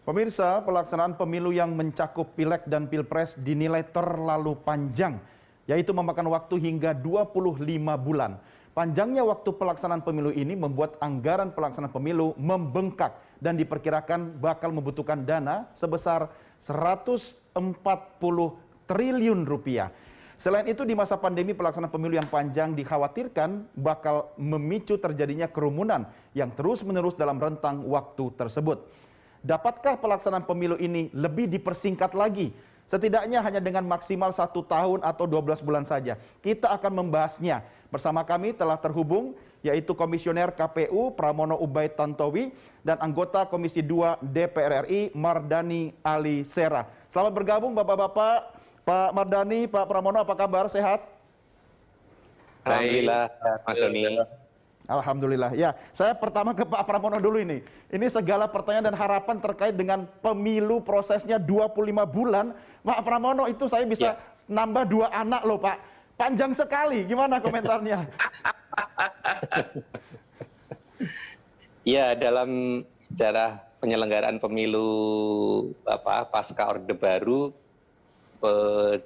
Pemirsa, pelaksanaan pemilu yang mencakup Pileg dan Pilpres dinilai terlalu panjang, yaitu memakan waktu hingga 25 bulan. Panjangnya waktu pelaksanaan pemilu ini membuat anggaran pelaksanaan pemilu membengkak dan diperkirakan bakal membutuhkan dana sebesar 140 triliun rupiah. Selain itu, di masa pandemi pelaksanaan pemilu yang panjang dikhawatirkan bakal memicu terjadinya kerumunan yang terus-menerus dalam rentang waktu tersebut. Dapatkah pelaksanaan pemilu ini lebih dipersingkat lagi? Setidaknya hanya dengan maksimal 1 tahun atau 12 bulan saja. Kita akan membahasnya. Bersama kami telah terhubung yaitu Komisioner KPU Pramono Ubaid Tantowi dan anggota Komisi 2 DPR RI Mardani Alisera. Selamat bergabung Bapak-bapak. Pak Mardani, Pak Pramono, apa kabar? Sehat? Alhamdulillah, Mas Doni. Alhamdulillah. Ya, saya pertama ke Pak Pramono dulu ini. Ini segala pertanyaan dan harapan terkait dengan pemilu prosesnya 25 bulan. Pak Pramono, itu saya bisa nambah 2 anak loh, Pak. Panjang sekali. Gimana komentarnya? Ya, dalam sejarah penyelenggaraan pemilu pasca Orde Baru,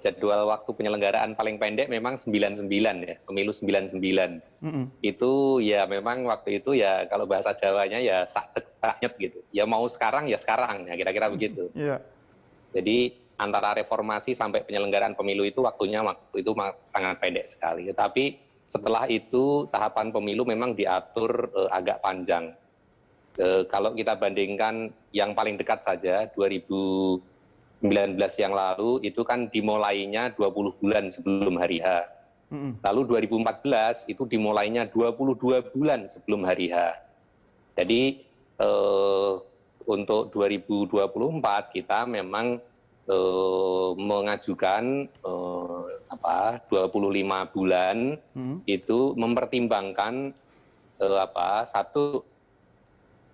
jadwal waktu penyelenggaraan paling pendek memang 99 ya, pemilu 99. Itu ya memang waktu itu ya kalau bahasa Jawanya ya saknyet gitu. Ya mau sekarang ya sekarang, ya kira-kira begitu. Jadi antara reformasi sampai penyelenggaraan pemilu itu waktunya sangat pendek sekali. Tetapi setelah itu tahapan pemilu memang diatur agak panjang. Kalau kita bandingkan yang paling dekat saja 2019 yang lalu itu kan dimulainya 20 bulan sebelum hari H. Lalu 2014 itu dimulainya 22 bulan sebelum hari H. Jadi untuk 2024 kita memang mengajukan 25 bulan itu mempertimbangkan satu,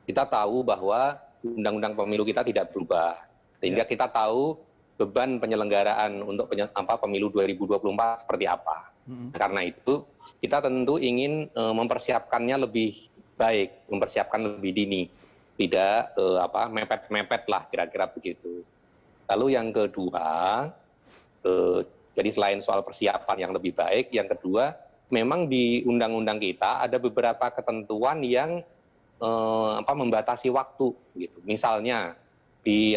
kita tahu bahwa undang-undang pemilu kita tidak berubah. Sehingga kita tahu beban penyelenggaraan untuk pemilu 2024 seperti apa. Karena itu kita tentu ingin mempersiapkannya lebih baik, mempersiapkan lebih dini, tidak mepet-mepet lah kira-kira begitu. Lalu yang kedua, jadi selain soal persiapan yang lebih baik, yang kedua memang di undang-undang kita ada beberapa ketentuan yang membatasi waktu, gitu. Misalnya di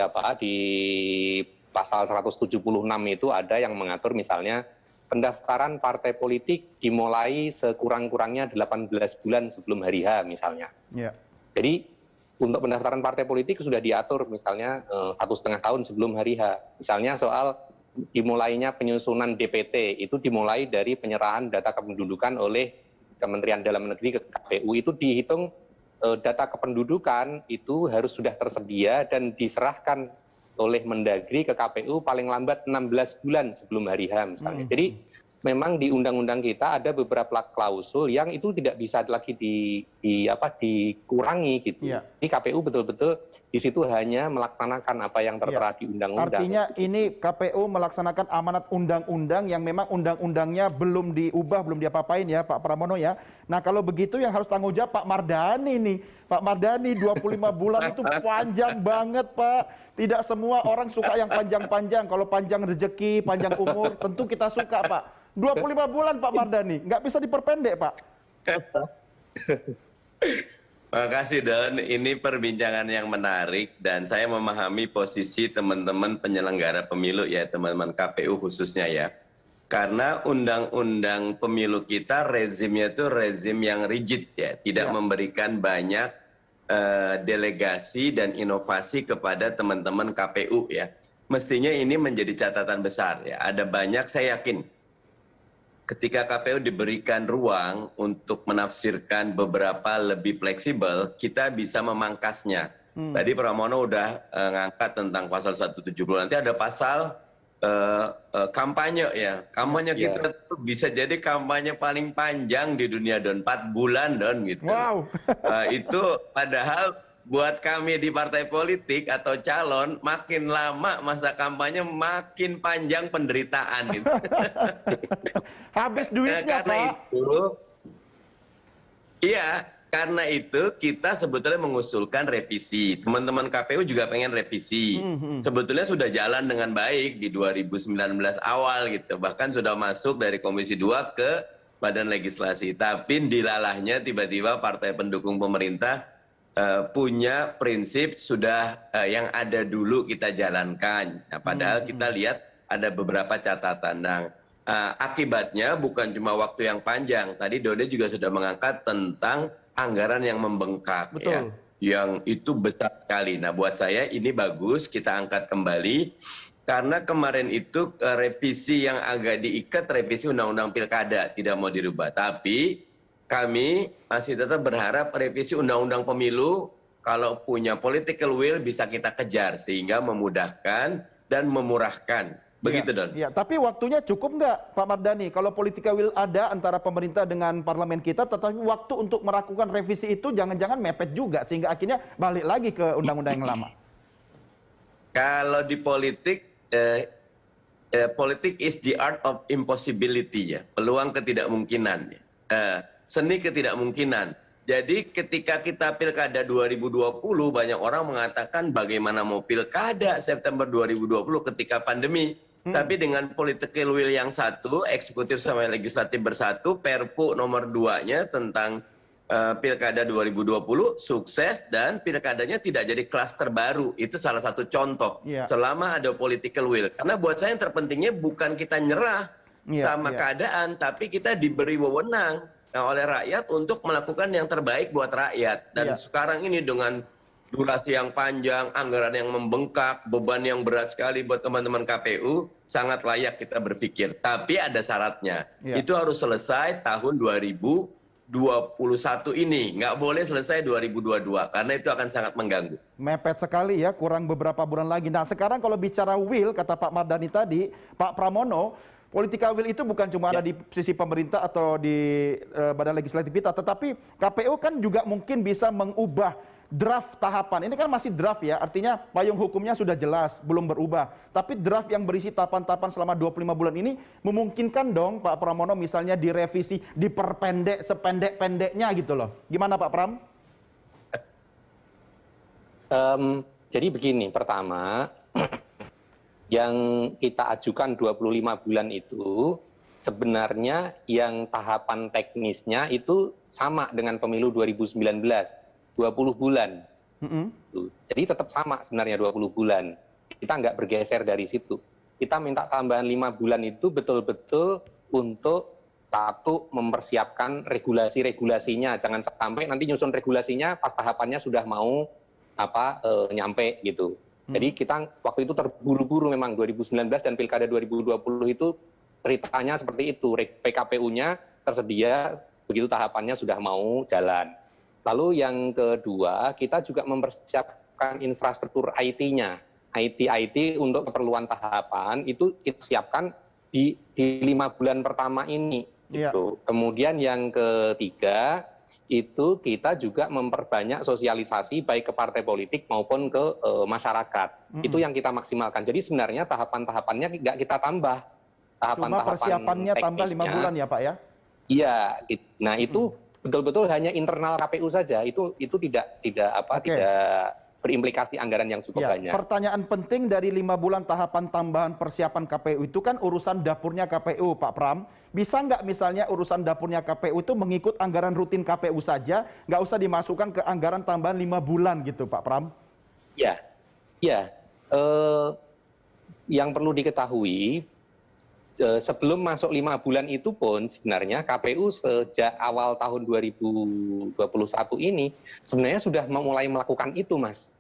pasal 176 itu ada yang mengatur misalnya pendaftaran partai politik dimulai sekurang-kurangnya 18 bulan sebelum hari H misalnya. Jadi untuk pendaftaran partai politik sudah diatur misalnya 1,5 tahun sebelum hari H. Misalnya soal dimulainya penyusunan DPT itu dimulai dari penyerahan data kependudukan oleh Kementerian Dalam Negeri ke KPU, itu dihitung data kependudukan itu harus sudah tersedia dan diserahkan oleh Mendagri ke KPU paling lambat 16 bulan sebelum hari H misalnya. Jadi memang di undang-undang kita ada beberapa klausul yang itu tidak bisa lagi dikurangi gitu. Jadi KPU betul-betul di situ hanya melaksanakan apa yang tertera di undang-undang. Artinya ini KPU melaksanakan amanat undang-undang yang memang undang-undangnya belum diubah, belum diapa-apain ya Pak Pramono ya. Nah kalau begitu yang harus tanggung jawab Pak Mardani nih. Pak Mardani 25 bulan itu panjang banget Pak. Tidak semua orang suka yang panjang-panjang. Kalau panjang rezeki, panjang umur tentu kita suka Pak. 25 bulan Pak Mardani, nggak bisa diperpendek Pak. Makasih Don, ini perbincangan yang menarik dan saya memahami posisi teman-teman penyelenggara pemilu ya, teman-teman KPU khususnya ya. Karena undang-undang pemilu kita rezimnya itu rezim yang rigid ya, tidak memberikan banyak delegasi dan inovasi kepada teman-teman KPU ya. Mestinya ini menjadi catatan besar ya, ada banyak saya yakin ketika KPU diberikan ruang untuk menafsirkan beberapa lebih fleksibel, kita bisa memangkasnya. Tadi Pramono udah ngangkat tentang pasal 170, nanti ada pasal kampanye ya. Kampanye kita tuh bisa jadi kampanye paling panjang di dunia Don, 4 bulan Don gitu. Wow. Itu padahal buat kami di partai politik atau calon, makin lama masa kampanye makin panjang penderitaan gitu. Habis duitnya karena Pak. Itu, iya, karena itu kita sebetulnya mengusulkan revisi. Teman-teman KPU juga pengen revisi. Sebetulnya sudah jalan dengan baik di 2019 awal gitu. Bahkan sudah masuk dari Komisi 2 ke Badan Legislasi. Tapi dilalahnya tiba-tiba partai pendukung pemerintah punya prinsip sudah yang ada dulu kita jalankan. Nah, padahal kita lihat ada beberapa catatan. Nah, akibatnya bukan cuma waktu yang panjang. Tadi Dode juga sudah mengangkat tentang anggaran yang membengkak. Betul. Ya, yang itu besar sekali. Nah, buat saya ini bagus kita angkat kembali. Karena kemarin itu revisi yang agak diikat, revisi Undang-Undang Pilkada tidak mau dirubah. Tapi kami masih tetap berharap revisi Undang-Undang Pemilu kalau punya political will bisa kita kejar. Sehingga memudahkan dan memurahkan. Begitu, Don. Ya, tapi waktunya cukup nggak, Pak Mardhani? Kalau politika will ada antara pemerintah dengan parlemen kita, tetapi waktu untuk melakukan revisi itu jangan-jangan mepet juga, sehingga akhirnya balik lagi ke undang-undang yang lama. Kalau di politik, politik is the art of impossibility, ya, peluang ketidakmungkinan, seni ketidakmungkinan. Jadi ketika kita pilkada 2020, banyak orang mengatakan bagaimana mau pilkada September 2020 ketika pandemi. Tapi dengan political will yang satu, eksekutif sama legislatif bersatu, Perpu nomor 2-nya tentang pilkada 2020 sukses dan pilkadanya tidak jadi klaster baru. Itu salah satu contoh. Selama ada political will. Karena buat saya yang terpentingnya bukan kita nyerah sama keadaan, tapi kita diberi wewenang oleh rakyat untuk melakukan yang terbaik buat rakyat. Dan sekarang ini dengan durasi yang panjang, anggaran yang membengkak, beban yang berat sekali buat teman-teman KPU, sangat layak kita berpikir. Tapi ada syaratnya. Itu harus selesai tahun 2021 ini. Nggak boleh selesai 2022, karena itu akan sangat mengganggu. Mepet sekali ya, kurang beberapa bulan lagi. Nah, sekarang kalau bicara will, kata Pak Mardhani tadi, Pak Pramono, politika will itu bukan cuma ada di sisi pemerintah atau di Badan Legislatif kita, tetapi KPU kan juga mungkin bisa mengubah draft tahapan. Ini kan masih draft ya, artinya payung hukumnya sudah jelas, belum berubah. Tapi draft yang berisi tahapan-tahapan selama 25 bulan ini memungkinkan dong Pak Pramono misalnya direvisi, diperpendek sependek-pendeknya gitu loh. Gimana Pak Pram? Jadi begini, pertama, yang kita ajukan 25 bulan itu sebenarnya yang tahapan teknisnya itu sama dengan pemilu 2019, 20 bulan. Jadi tetap sama sebenarnya 20 bulan. Kita nggak bergeser dari situ. Kita minta tambahan 5 bulan itu betul-betul untuk satu, mempersiapkan regulasi-regulasinya. Jangan sampai nanti nyusun regulasinya pas tahapannya sudah mau nyampe gitu. Jadi kita waktu itu terburu-buru memang 2019 dan Pilkada 2020 itu ceritanya seperti itu. PKPU-nya tersedia, begitu tahapannya sudah mau jalan. Lalu yang kedua, kita juga mempersiapkan infrastruktur IT-nya. IT untuk keperluan tahapan itu kita siapkan di 5 bulan pertama ini. Gitu. Kemudian yang ketiga, itu kita juga memperbanyak sosialisasi baik ke partai politik maupun ke masyarakat. Itu yang kita maksimalkan. Jadi sebenarnya tahapan-tahapannya nggak kita tambah. Cuma persiapannya tambah 5 bulan ya Pak ya? Iya. Nah itu betul-betul hanya internal KPU saja. Itu tidak berimplikasi anggaran yang cukup banyak. Pertanyaan penting dari 5 bulan tahapan tambahan persiapan KPU itu kan urusan dapurnya KPU, Pak Pram. Bisa nggak misalnya urusan dapurnya KPU itu mengikut anggaran rutin KPU saja, nggak usah dimasukkan ke anggaran tambahan 5 bulan gitu, Pak Pram? Ya. Yang perlu diketahui, sebelum masuk 5 bulan itu pun sebenarnya KPU sejak awal tahun 2021 ini sebenarnya sudah mulai melakukan itu, Mas.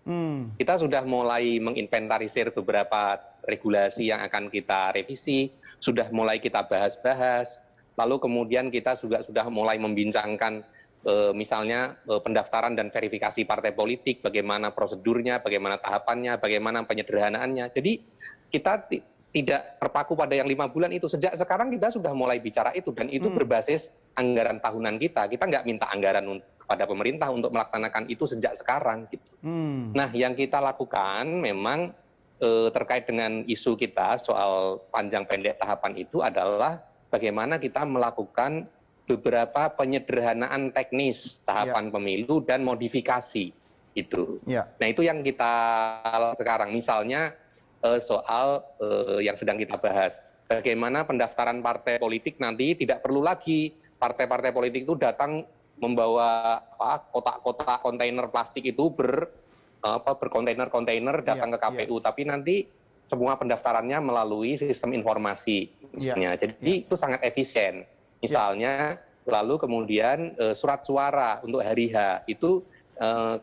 Kita sudah mulai menginventarisir beberapa regulasi yang akan kita revisi, sudah mulai kita bahas-bahas, lalu kemudian kita juga sudah mulai membincangkan misalnya pendaftaran dan verifikasi partai politik, bagaimana prosedurnya, bagaimana tahapannya, bagaimana penyederhanaannya. Jadi kita tidak terpaku pada yang 5 bulan itu. Sejak sekarang kita sudah mulai bicara itu, dan itu berbasis anggaran tahunan kita. Kita nggak minta anggaran kepada pemerintah untuk melaksanakan itu sejak sekarang. Gitu. Nah, yang kita lakukan memang terkait dengan isu kita soal panjang pendek tahapan itu adalah bagaimana kita melakukan beberapa penyederhanaan teknis tahapan pemilu dan modifikasi itu. Nah itu yang kita sekarang, misalnya soal yang sedang kita bahas, bagaimana pendaftaran partai politik nanti tidak perlu lagi partai-partai politik itu datang membawa kotak-kotak kontainer plastik itu berkontainer-kontainer datang ke KPU, tapi nanti semua pendaftarannya melalui sistem informasi misalnya. Jadi itu sangat efisien. Misalnya lalu kemudian surat suara untuk hari H itu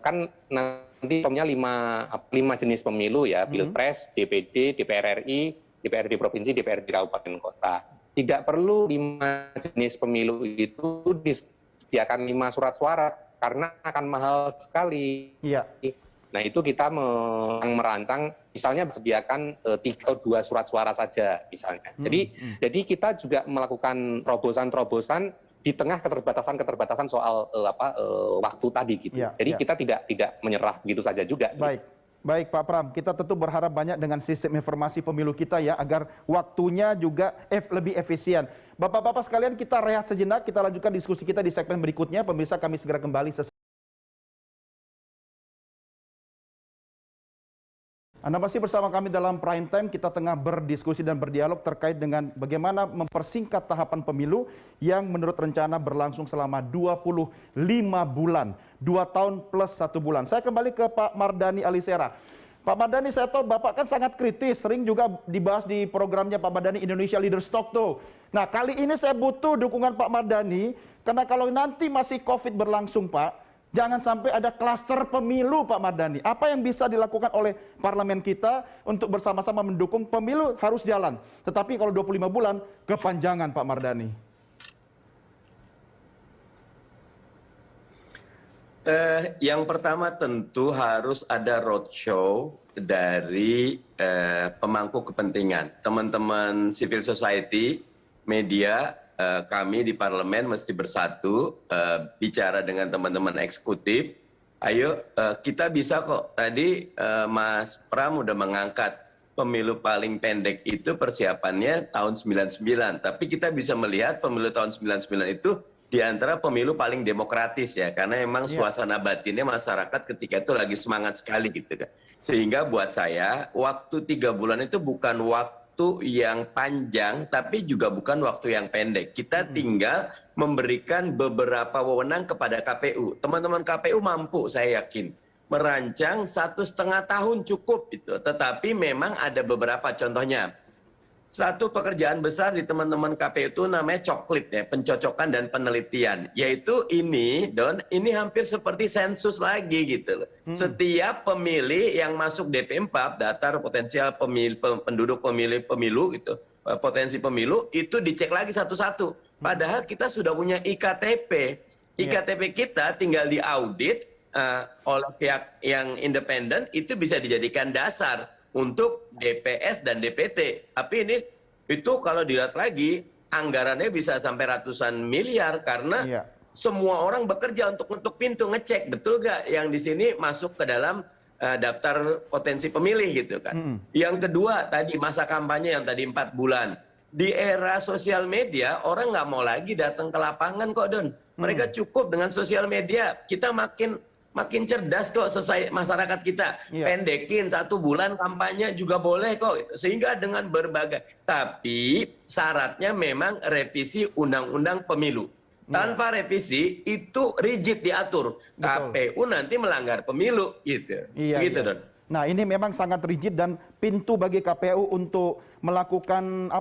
kan nanti formnya 5 jenis pemilu ya, Pilpres, DPD, DPR RI, DPRD provinsi, DPRD kabupaten kota. Tidak perlu 5 jenis pemilu itu disediakan 5 surat suara karena akan mahal sekali. Nah itu kita merancang misalnya disediakan 3 atau 2 surat suara saja misalnya. Jadi kita juga melakukan terobosan-terobosan di tengah keterbatasan soal waktu tadi gitu. Jadi kita tidak menyerah gitu saja juga. Baik Pak Pram, kita tentu berharap banyak dengan sistem informasi pemilu kita ya, agar waktunya juga lebih efisien. Bapak-bapak sekalian, kita rehat sejenak, kita lanjutkan diskusi kita di segmen berikutnya. Pemirsa, kami segera kembali. Anda masih bersama kami dalam Prime Time. Kita tengah berdiskusi dan berdialog terkait dengan bagaimana mempersingkat tahapan pemilu yang menurut rencana berlangsung selama 25 bulan. 2 tahun plus 1 bulan. Saya kembali ke Pak Mardhani Alisera. Pak Mardhani, saya tahu Bapak kan sangat kritis, sering juga dibahas di programnya Pak Mardhani Indonesia Leaders Talk tuh. Nah, kali ini saya butuh dukungan Pak Mardhani, karena kalau nanti masih COVID berlangsung Pak, jangan sampai ada klaster pemilu Pak Mardhani. Apa yang bisa dilakukan oleh parlemen kita untuk bersama-sama mendukung pemilu harus jalan. Tetapi kalau 25 bulan, kepanjangan Pak Mardhani. Yang pertama tentu harus ada roadshow dari pemangku kepentingan. Teman-teman civil society, media, kami di parlemen mesti bersatu, bicara dengan teman-teman eksekutif. Ayo, kita bisa kok. Tadi Mas Pram udah mengangkat pemilu paling pendek itu persiapannya tahun 99. Tapi kita bisa melihat pemilu tahun 99 itu di antara pemilu paling demokratis ya. Karena memang suasana batinnya masyarakat ketika itu lagi semangat sekali gitu kan. Sehingga buat saya, waktu 3 bulan itu bukan waktu yang panjang, tapi juga bukan waktu yang pendek. Kita tinggal memberikan beberapa wewenang kepada KPU. Teman-teman KPU mampu, saya yakin, merancang 1,5 tahun cukup itu. Tetapi memang ada beberapa contohnya. Satu pekerjaan besar di teman-teman KPU itu namanya coklit ya, pencocokan dan penelitian. Yaitu ini, Don, ini hampir seperti sensus lagi gitu loh. Setiap pemilih yang masuk DP4, daftar potensial penduduk pemilu itu, potensi pemilu, itu dicek lagi satu-satu. Padahal kita sudah punya IKTP. IKTP kita tinggal diaudit oleh pihak yang independen, itu bisa dijadikan dasar untuk DPS dan DPT. Tapi ini itu kalau dilihat lagi anggarannya bisa sampai ratusan miliar karena semua orang bekerja untuk ngetuk pintu ngecek betul gak yang di sini masuk ke dalam daftar potensi pemilih gitu kan. Yang kedua tadi masa kampanye yang tadi 4 bulan. Di era sosial media orang nggak mau lagi datang ke lapangan kok Don. Mereka cukup dengan sosial media. Kita makin cerdas kok masyarakat kita. Pendekin 1 bulan kampanye juga boleh kok. Sehingga dengan berbagai. Tapi syaratnya memang revisi undang-undang pemilu. Tanpa revisi itu rigid diatur. KPU nanti melanggar pemilu gitu. Gitu Don. Nah, ini memang sangat rigid dan pintu bagi KPU untuk melakukan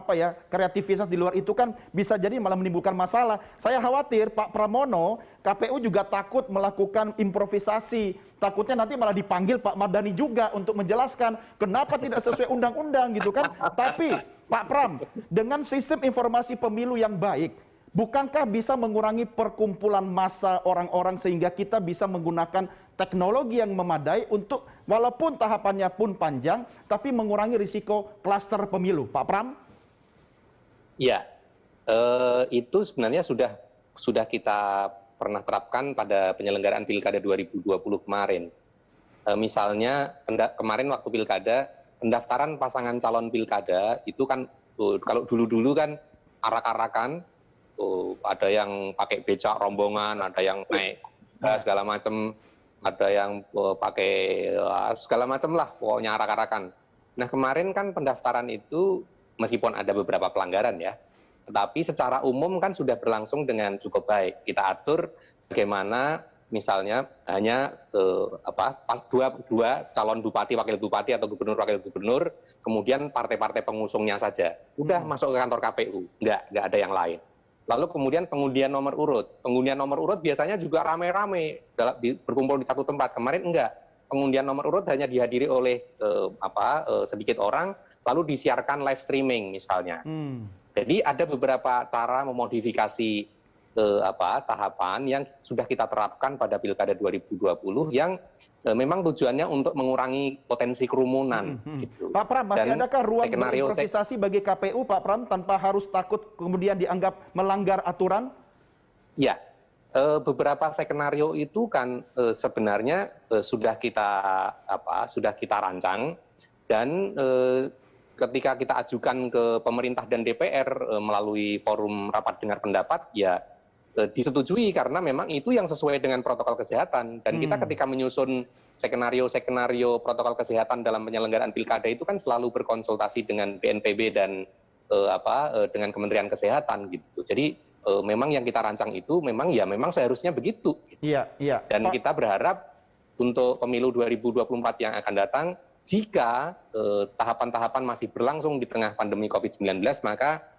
kreativitas di luar itu kan bisa jadi malah menimbulkan masalah. Saya khawatir Pak Pramono, KPU juga takut melakukan improvisasi. Takutnya nanti malah dipanggil Pak Mardhani juga untuk menjelaskan kenapa tidak sesuai undang-undang gitu kan. Tapi Pak Pram, dengan sistem informasi pemilu yang baik, bukankah bisa mengurangi perkumpulan massa orang-orang sehingga kita bisa menggunakan teknologi yang memadai untuk walaupun tahapannya pun panjang, tapi mengurangi risiko klaster pemilu, Pak Pram? Ya, itu sebenarnya sudah kita pernah terapkan pada penyelenggaraan Pilkada 2020 kemarin. Misalnya kemarin waktu Pilkada, pendaftaran pasangan calon Pilkada itu kan kalau dulu-dulu kan arak-arakan, ada yang pakai becak rombongan, ada yang naik segala macam, ada yang pakai segala macam lah, pokoknya arak-arakan. Nah kemarin kan pendaftaran itu meskipun ada beberapa pelanggaran ya, tetapi secara umum kan sudah berlangsung dengan cukup baik. Kita atur bagaimana misalnya hanya dua calon bupati, wakil bupati atau gubernur, wakil gubernur, kemudian partai-partai pengusungnya saja. Udah masuk ke kantor KPU, nggak ada yang lain. Lalu kemudian pengundian nomor urut. Pengundian nomor urut biasanya juga rame-rame berkumpul di satu tempat. Kemarin enggak. Pengundian nomor urut hanya dihadiri oleh sedikit orang, lalu disiarkan live streaming misalnya. Jadi ada beberapa cara memodifikasi tahapan yang sudah kita terapkan pada Pilkada 2020 yang memang tujuannya untuk mengurangi potensi kerumunan. Gitu. Pak Pram, masih adakah ruang berimprovisasi bagi KPU, Pak Pram, tanpa harus takut kemudian dianggap melanggar aturan? Ya, beberapa skenario itu kan sebenarnya sudah kita rancang dan ketika kita ajukan ke pemerintah dan DPR melalui forum rapat dengar pendapat, ya disetujui karena memang itu yang sesuai dengan protokol kesehatan. Dan kita ketika menyusun skenario protokol kesehatan dalam penyelenggaraan pilkada itu kan selalu berkonsultasi dengan BNPB dan dengan Kementerian Kesehatan gitu. Jadi memang yang kita rancang itu memang seharusnya begitu. Gitu. Iya. Dan kita berharap untuk pemilu 2024 yang akan datang, jika tahapan-tahapan masih berlangsung di tengah pandemi COVID-19, maka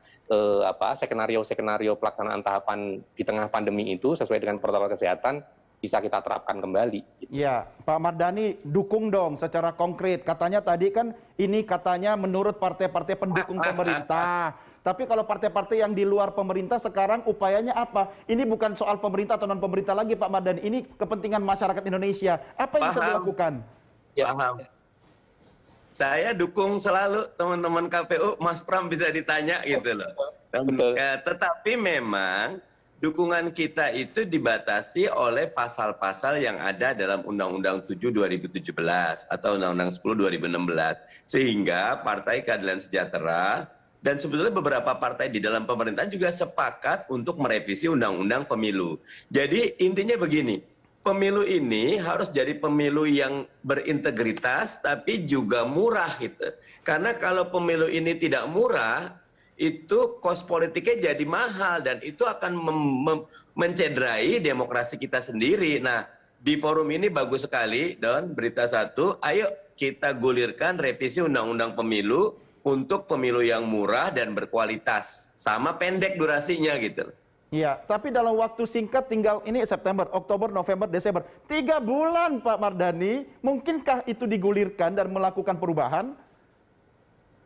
skenario pelaksanaan tahapan di tengah pandemi itu sesuai dengan protokol kesehatan bisa kita terapkan kembali. Iya, Pak Mardhani dukung dong secara konkret. Katanya tadi kan ini katanya menurut partai-partai pendukung pemerintah. Tapi kalau partai-partai yang di luar pemerintah sekarang upayanya apa? Ini bukan soal pemerintah atau non pemerintah lagi, Pak Mardhani. Ini kepentingan masyarakat Indonesia. Apa yang bisa dilakukan? Ya. Paham. Saya dukung selalu teman-teman KPU, Mas Pram bisa ditanya gitu loh. Tetapi memang dukungan kita itu dibatasi oleh pasal-pasal yang ada dalam Undang-Undang 7 2017 atau Undang-Undang 10 2016. Sehingga Partai Keadilan Sejahtera dan sebetulnya beberapa partai di dalam pemerintahan juga sepakat untuk merevisi Undang-Undang Pemilu. Jadi intinya begini, pemilu ini harus jadi pemilu yang berintegritas tapi juga murah gitu. Karena kalau pemilu ini tidak murah, itu kos politiknya jadi mahal dan itu akan mencederai demokrasi kita sendiri. Nah, di forum ini bagus sekali, Don, berita satu, ayo kita gulirkan revisi Undang-Undang Pemilu untuk pemilu yang murah dan berkualitas. Sama pendek durasinya gitu. Iya, tapi dalam waktu singkat tinggal ini September, Oktober, November, Desember. 3 bulan Pak Mardhani, mungkinkah itu digulirkan dan melakukan perubahan?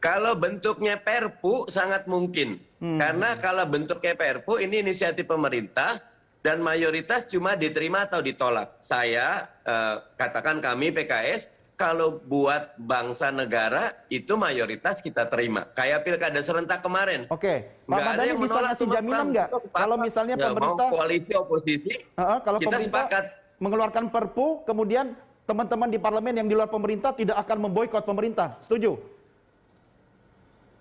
Kalau bentuknya Perpu sangat mungkin. Karena kalau bentuknya Perpu ini inisiatif pemerintah dan mayoritas cuma diterima atau ditolak. Saya katakan kami PKS, kalau buat bangsa negara itu mayoritas kita terima. Kayak pilkada serentak kemarin. Oke, Pak Mardhani bisa ngasih jaminan nggak? Kalau misalnya pemerintah koalisi oposisi, kalau kita pemerintah sepakat mengeluarkan Perpu, kemudian teman-teman di parlemen yang di luar pemerintah tidak akan memboikot pemerintah. Setuju?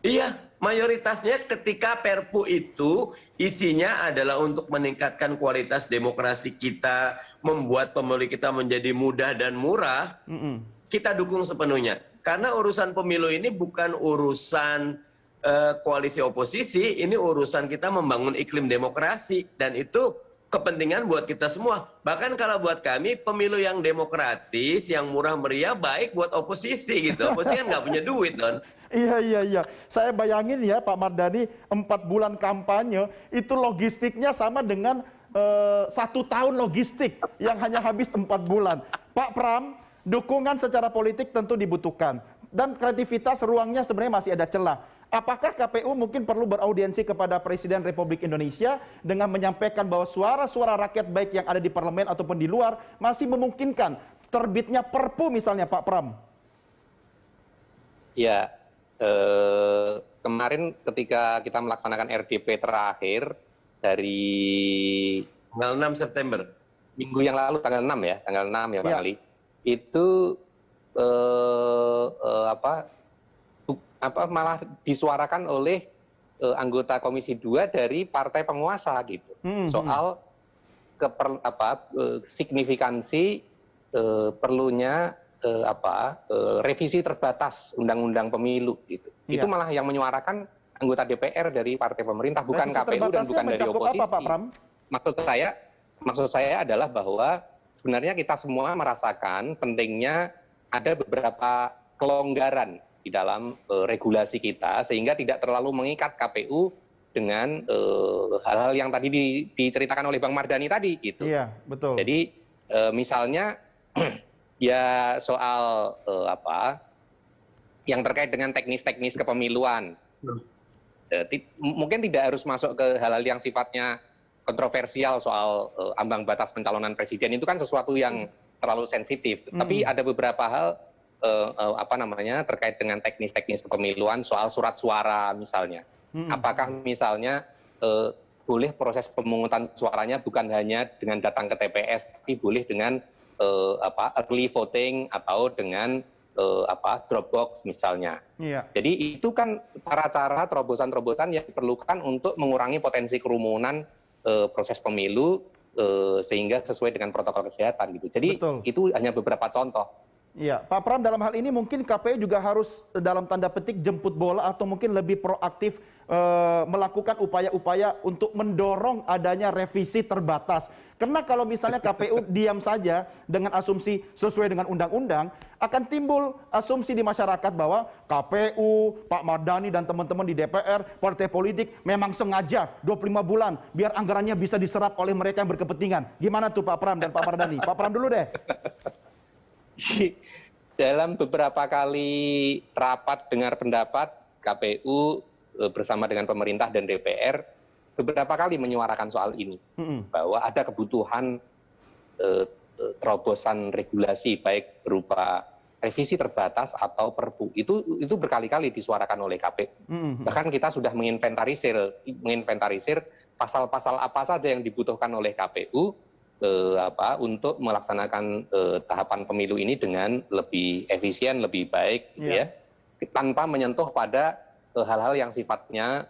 Iya, mayoritasnya ketika Perpu itu isinya adalah untuk meningkatkan kualitas demokrasi kita, membuat pemilu kita menjadi mudah dan murah. Kita dukung sepenuhnya. Karena urusan pemilu ini bukan urusan koalisi oposisi, ini urusan kita membangun iklim demokrasi. Dan itu kepentingan buat kita semua. Bahkan kalau buat kami, pemilu yang demokratis, yang murah meriah, baik buat oposisi gitu. Oposisi kan nggak punya duit, Don. Iya. Saya bayangin ya Pak Mardhani, 4 bulan kampanye, itu logistiknya sama dengan 1 tahun logistik yang hanya habis 4 bulan. Pak Pram, dukungan secara politik tentu dibutuhkan. Dan kreativitas ruangnya sebenarnya masih ada celah. Apakah KPU mungkin perlu beraudiensi kepada Presiden Republik Indonesia dengan menyampaikan bahwa suara-suara rakyat baik yang ada di parlemen ataupun di luar masih memungkinkan terbitnya Perpu misalnya Pak Pram? Ya, kemarin ketika kita melaksanakan RDP terakhir dari tanggal 6 September. Minggu yang lalu, tanggal 6 ya, tanggal 6 ya Pak Ali. Itu malah disuarakan oleh anggota Komisi 2 dari partai penguasa gitu. Soal signifikansi perlunya revisi terbatas undang-undang pemilu gitu. Iya. Itu malah yang menyuarakan anggota DPR dari partai pemerintah, bukan Revisi KPU dan terbatasnya bukan dari mencakup oposisi. apa, Pak Pram? Maksud saya adalah bahwa sebenarnya kita semua merasakan pentingnya ada beberapa kelonggaran di dalam regulasi kita sehingga tidak terlalu mengikat KPU dengan hal-hal yang tadi diceritakan oleh Bang Mardhani tadi gitu. Iya, betul. Jadi misalnya ya soal yang terkait dengan teknis-teknis kepemiluan. Mungkin tidak harus masuk ke hal-hal yang sifatnya kontroversial soal ambang batas pencalonan presiden, itu kan sesuatu yang terlalu sensitif. Tapi ada beberapa hal terkait dengan teknis-teknis kepemiluan soal surat suara misalnya. Apakah misalnya boleh proses pemungutan suaranya bukan hanya dengan datang ke TPS, tapi boleh dengan early voting atau dengan Dropbox misalnya. Iya. Jadi itu kan cara-cara terobosan-terobosan yang diperlukan untuk mengurangi potensi kerumunan proses pemilu sehingga sesuai dengan protokol kesehatan gitu. Jadi Betul. itu hanya beberapa contoh. Iya, Pak Pram, dalam hal ini mungkin KPU juga harus dalam tanda petik jemput bola atau mungkin lebih proaktif melakukan upaya-upaya untuk mendorong adanya revisi terbatas. Karena kalau misalnya KPU diam saja dengan asumsi sesuai dengan undang-undang, akan timbul asumsi di masyarakat bahwa KPU, Pak Mardhani dan teman-teman di DPR, partai politik memang sengaja 25 bulan biar anggarannya bisa diserap oleh mereka yang berkepentingan. Gimana tuh Pak Pram dan Pak Mardhani? Pak Pram dulu deh. Dalam beberapa kali rapat dengar pendapat, KPU bersama dengan pemerintah dan DPR beberapa kali menyuarakan soal ini, bahwa ada kebutuhan terobosan regulasi baik berupa revisi terbatas atau perpu. Itu berkali-kali disuarakan oleh KPU. Bahkan kita sudah menginventarisir pasal-pasal apa saja yang dibutuhkan oleh KPU untuk melaksanakan tahapan pemilu ini dengan lebih efisien, lebih baik, gitu ya, tanpa menyentuh pada hal-hal yang sifatnya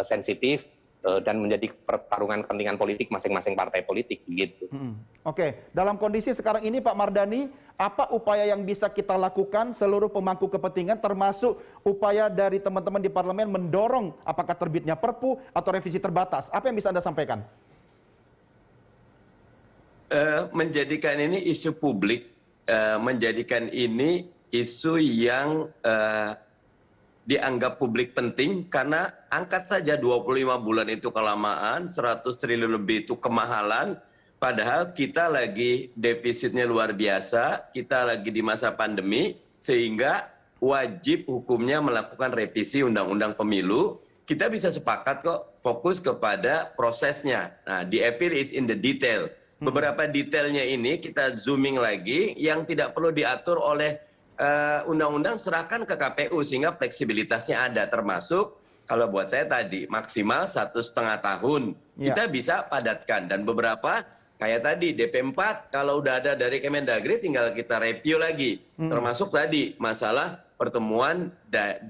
sensitif dan menjadi pertarungan kepentingan politik masing-masing partai politik, gitu. Oke, dalam kondisi sekarang ini Pak Mardhani, apa upaya yang bisa kita lakukan seluruh pemangku kepentingan, termasuk upaya dari teman-teman di parlemen mendorong apakah terbitnya Perpu atau revisi terbatas? Apa yang bisa Anda sampaikan? Menjadikan ini isu publik, menjadikan ini isu yang dianggap publik penting karena angkat saja 25 bulan itu kelamaan, 100 triliun lebih itu kemahalan, padahal kita lagi defisitnya luar biasa, kita lagi di masa pandemi, sehingga wajib hukumnya melakukan revisi undang-undang pemilu. Kita bisa sepakat kok fokus kepada prosesnya. Nah, the evil is in the detail. Beberapa detailnya ini kita zooming lagi yang tidak perlu diatur oleh undang-undang, serahkan ke KPU sehingga fleksibilitasnya ada, termasuk kalau buat saya tadi maksimal 1,5 tahun kita bisa padatkan, dan beberapa kayak tadi DP4 kalau udah ada dari Kemendagri tinggal kita review lagi, termasuk tadi masalah pertemuan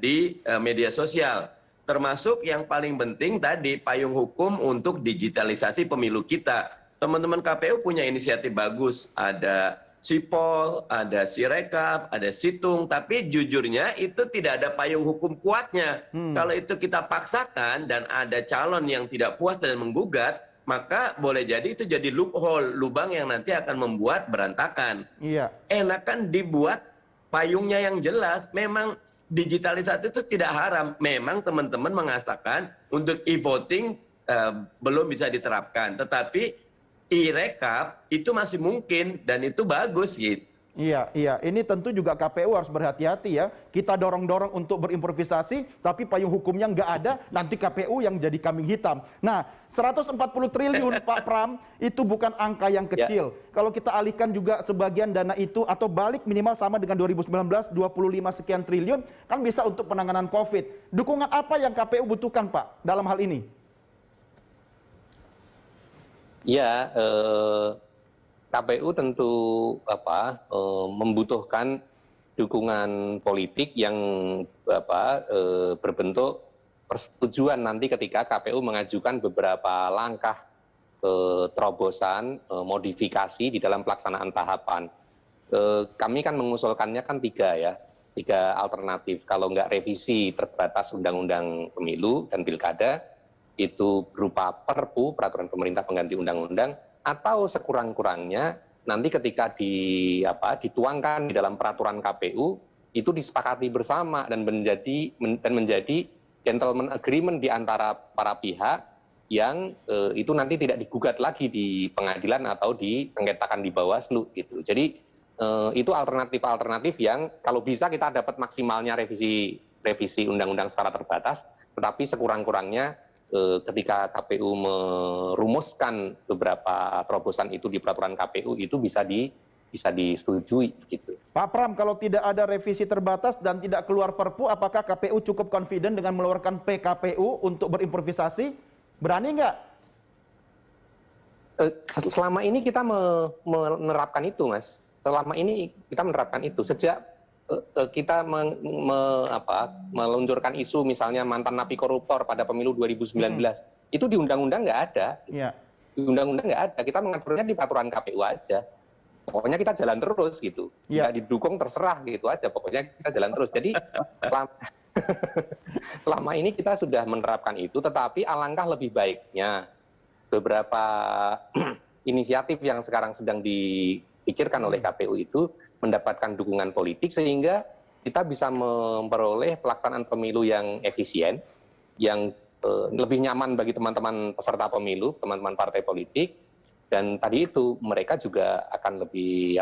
di media sosial, termasuk yang paling penting tadi payung hukum untuk digitalisasi pemilu kita. Teman-teman KPU punya inisiatif bagus, ada Sipol, ada Sirekap, ada Situng, tapi jujurnya itu tidak ada payung hukum kuatnya. Kalau itu kita paksakan dan ada calon yang tidak puas dan menggugat, maka boleh jadi itu jadi loophole, lubang yang nanti akan membuat berantakan. Enakan dibuat payungnya yang jelas. Memang digitalisasi itu tidak haram. Memang teman-teman mengatakan untuk e-voting belum bisa diterapkan, tetapi e-rekap itu masih mungkin dan itu bagus gitu. Iya. Ini tentu juga KPU harus berhati-hati ya. Kita dorong-dorong untuk berimprovisasi, tapi payung hukumnya nggak ada, nanti KPU yang jadi kambing hitam. Nah, 140 triliun Pak Pram, itu bukan angka yang kecil. Kalau kita alihkan juga sebagian dana itu, atau balik minimal sama dengan 2019, 25 sekian triliun, kan bisa untuk penanganan COVID. Dukungan apa yang KPU butuhkan Pak dalam hal ini? Ya, KPU tentu membutuhkan dukungan politik yang berbentuk persetujuan nanti ketika KPU mengajukan beberapa langkah terobosan, modifikasi di dalam pelaksanaan tahapan. Kami kan mengusulkannya kan tiga alternatif. Kalau nggak revisi terbatas Undang-Undang Pemilu dan Pilkada, itu berupa Perpu, Peraturan Pemerintah Pengganti Undang-Undang, atau sekurang-kurangnya nanti ketika dituangkan di dalam peraturan KPU, itu disepakati bersama dan menjadi gentleman agreement di antara para pihak yang itu nanti tidak digugat lagi di pengadilan atau disengketakan di Bawaslu gitu. Jadi itu alternatif-alternatif yang kalau bisa kita dapat maksimalnya revisi undang-undang secara terbatas, tetapi sekurang-kurangnya ketika KPU merumuskan beberapa terobosan itu di peraturan KPU itu bisa disetujui gitu. Pak Pram, kalau tidak ada revisi terbatas dan tidak keluar Perpu, apakah KPU cukup confident dengan mengeluarkan PKPU untuk berimprovisasi? Berani nggak? Selama ini kita menerapkan itu, Mas. Selama ini kita menerapkan itu. Sejak kita meluncurkan isu misalnya mantan napi koruptor pada pemilu 2019, itu di undang-undang nggak ada. Ya. Di undang-undang nggak ada. Kita mengaturnya di peraturan KPU aja. Pokoknya kita jalan terus gitu. Ya. Nggak didukung terserah gitu aja. Pokoknya kita jalan terus. Jadi selama ini kita sudah menerapkan itu, tetapi alangkah lebih baiknya beberapa inisiatif yang sekarang sedang dipikirkan oleh KPU itu mendapatkan dukungan politik sehingga kita bisa memperoleh pelaksanaan pemilu yang efisien, yang lebih nyaman bagi teman-teman peserta pemilu, teman-teman partai politik, dan tadi itu mereka juga akan lebih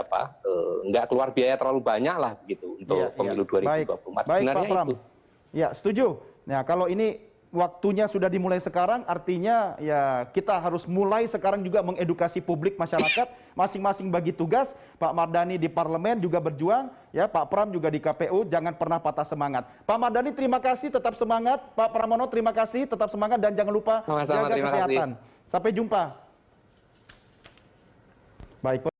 nggak keluar biaya terlalu banyak lah begitu untuk pemilu 2024. Baik, Pak Pram. Itu. Ya, setuju. Nah, kalau ini waktunya sudah dimulai sekarang, artinya ya kita harus mulai sekarang juga mengedukasi publik masyarakat, masing-masing bagi tugas. Pak Mardhani di parlemen juga berjuang, ya Pak Pram juga di KPU, jangan pernah patah semangat. Pak Mardhani terima kasih, tetap semangat. Pak Pramono terima kasih, tetap semangat dan jangan lupa jaga kesehatan. Sampai jumpa. Baik.